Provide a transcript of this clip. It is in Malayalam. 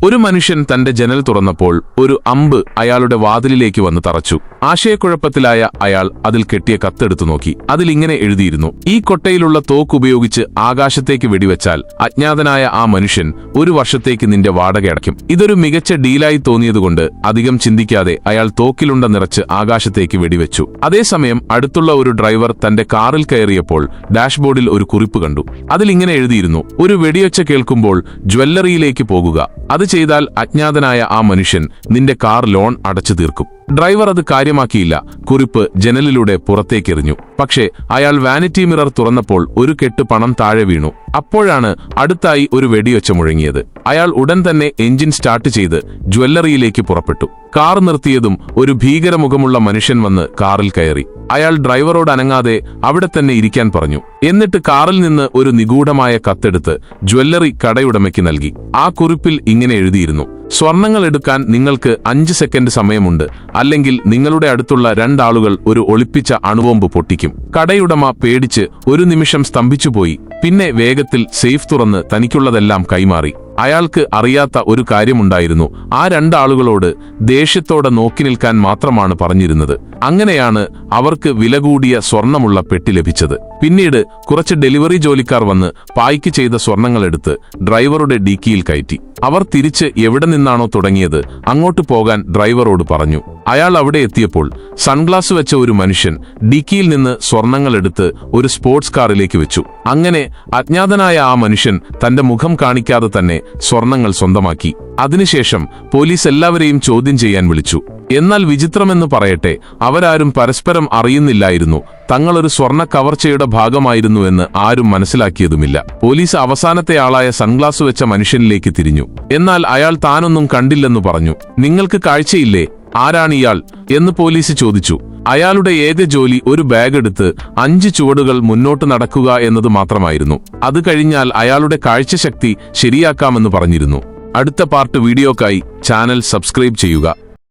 ഒരു മനുഷ്യൻ തന്റെ ജനൽ തുറന്നപ്പോൾ ഒരു അമ്പ് അയാളുടെ വാതിലിലേക്ക് വന്ന് തറച്ചു. ആശയക്കുഴപ്പത്തിലായ അയാൾ അതിൽ കെട്ടിയ കത്തെടുത്തു നോക്കി. അതിലിങ്ങനെ എഴുതിയിരുന്നു: ഈ കൊട്ടയിലുള്ള തോക്കുപയോഗിച്ച് ആകാശത്തേക്ക് വെടിവെച്ചാൽ അജ്ഞാതനായ ആ മനുഷ്യൻ 1 വർഷത്തേക്ക് നിന്റെ വാടക അടയ്ക്കും. ഇതൊരു മികച്ച ഡീലായി തോന്നിയതുകൊണ്ട് അധികം ചിന്തിക്കാതെ അയാൾ തോക്കിലുണ്ട നിറച്ച് ആകാശത്തേക്ക് വെടിവെച്ചു. അതേസമയം അടുത്തുള്ള ഒരു ഡ്രൈവർ തന്റെ കാറിൽ കയറിയപ്പോൾ ഡാഷ്ബോർഡിൽ ഒരു കുറിപ്പ് കണ്ടു. അതിലിങ്ങനെ എഴുതിയിരുന്നു: ഒരു വെടിയൊച്ച കേൾക്കുമ്പോൾ ജ്വല്ലറിയിലേക്ക് പോകുക. അത് ചെയ്താൽ അജ്ഞാതനായ ആ മനുഷ്യൻ നിന്റെ കാർ ലോൺ അടച്ചു തീർക്കും. ഡ്രൈവർ അത് കാര്യമാക്കിയില്ല. കുറിപ്പ് ജനലിലൂടെ പുറത്തേക്കെറിഞ്ഞു. പക്ഷേ അയാൾ വാനിറ്റി മിറർ തുറന്നപ്പോൾ ഒരു കെട്ട് പണം താഴെ വീണു. അപ്പോഴാണ് അടുത്തായി ഒരു വെടിയൊച്ച മുഴങ്ങിയത്. അയാൾ ഉടൻ തന്നെ എഞ്ചിൻ സ്റ്റാർട്ട് ചെയ്ത് ജ്വല്ലറിയിലേക്ക് പുറപ്പെട്ടു. കാർ നിർത്തിയതും ഒരു ഭീകരമുഖമുള്ള മനുഷ്യൻ വന്ന് കാറിൽ കയറി. അയാൾ ഡ്രൈവറോട് അനങ്ങാതെ അവിടെ തന്നെ ഇരിക്കാൻ പറഞ്ഞു. എന്നിട്ട് കാറിൽ നിന്ന് ഒരു നിഗൂഢമായ കത്തെടുത്ത് ജ്വല്ലറി കടയുടമയ്ക്ക് നൽകി. ആ കുറിപ്പിൽ ഇങ്ങനെ എഴുതിയിരുന്നു: സ്വർണങ്ങൾ എടുക്കാൻ നിങ്ങൾക്ക് 5 സെക്കൻഡ് സമയമുണ്ട്, അല്ലെങ്കിൽ നിങ്ങളുടെ അടുത്തുള്ള 2 ആളുകൾ ഒരു ഒളിപ്പിച്ച അണുബോംബ് പൊട്ടിക്കും. കടയുടമ പേടിച്ച് ഒരു നിമിഷം സ്തംഭിച്ചുപോയി. പിന്നെ വേഗത്തിൽ സേഫ് തുറന്ന് തനിക്കുള്ളതെല്ലാം കൈമാറി. അയാൾക്ക് അറിയാത്ത ഒരു കാര്യമുണ്ടായിരുന്നു. ആ 2 ആളുകളോട് ദേഷ്യത്തോടെ നോക്കി നിൽക്കാൻ മാത്രമാണ് പറഞ്ഞിരുന്നത്. അങ്ങനെയാണ് അവർക്ക് വില കൂടിയ സ്വർണമുള്ള പെട്ടി ലഭിച്ചത്. പിന്നീട് കുറച്ച് ഡെലിവറി ജോലിക്കാർ വന്ന് പായ്ക്ക് ചെയ്ത സ്വർണങ്ങളെടുത്ത് ഡ്രൈവറുടെ ഡിക്കിയിൽ കയറ്റി. അവർ തിരിച്ച് എവിടെ നിന്നാണോ തുടങ്ങിയത് അങ്ങോട്ട് പോകാൻ ഡ്രൈവറോട് പറഞ്ഞു. അയാൾ അവിടെ എത്തിയപ്പോൾ സൺഗ്ലാസ് വെച്ച ഒരു മനുഷ്യൻ ഡിക്കിയിൽ നിന്ന് സ്വർണങ്ങളെടുത്ത് ഒരു സ്പോർട്സ് കാറിലേക്ക് വെച്ചു. അങ്ങനെ അജ്ഞാതനായ ആ മനുഷ്യൻ തന്റെ മുഖം കാണിക്കാതെ തന്നെ സ്വർണങ്ങൾ സ്വന്തമാക്കി. അതിനുശേഷം പോലീസ് എല്ലാവരെയും ചോദ്യം ചെയ്യാൻ വിളിച്ചു. എന്നാൽ വിചിത്രമെന്ന് പറയട്ടെ, അവരാരും പരസ്പരം അറിയുന്നില്ലായിരുന്നു തങ്ങളൊരു സ്വർണ്ണ കവർച്ചയുടെ ഭാഗമായിരുന്നുവെന്ന് ആരും മനസ്സിലാക്കിയതുമില്ല. പോലീസ് അവസാനത്തെ ആളായ സൺഗ്ലാസ് വെച്ച മനുഷ്യനിലേക്ക് തിരിഞ്ഞു. എന്നാൽ അയാൾ താനൊന്നും കണ്ടില്ലെന്നു പറഞ്ഞു. നിങ്ങൾക്ക് കാഴ്ചയില്ലേ? ആരാണിയാൾ എന്ന് പോലീസ് ചോദിച്ചു. അയാളുടെ ഏക ജോലി ഒരു ബാഗ് എടുത്ത് 5 ചുവടുകൾ മുന്നോട്ട് നടക്കുക എന്നത് മാത്രമായിരുന്നു. അത് കഴിഞ്ഞാൽ അയാളുടെ കാഴ്ചശക്തി ശരിയാക്കാമെന്ന് പറഞ്ഞിരുന്നു. അടുത്ത പാർട്ട് വീഡിയോക്കായി ചാനൽ സബ്സ്ക്രൈബ് ചെയ്യുക.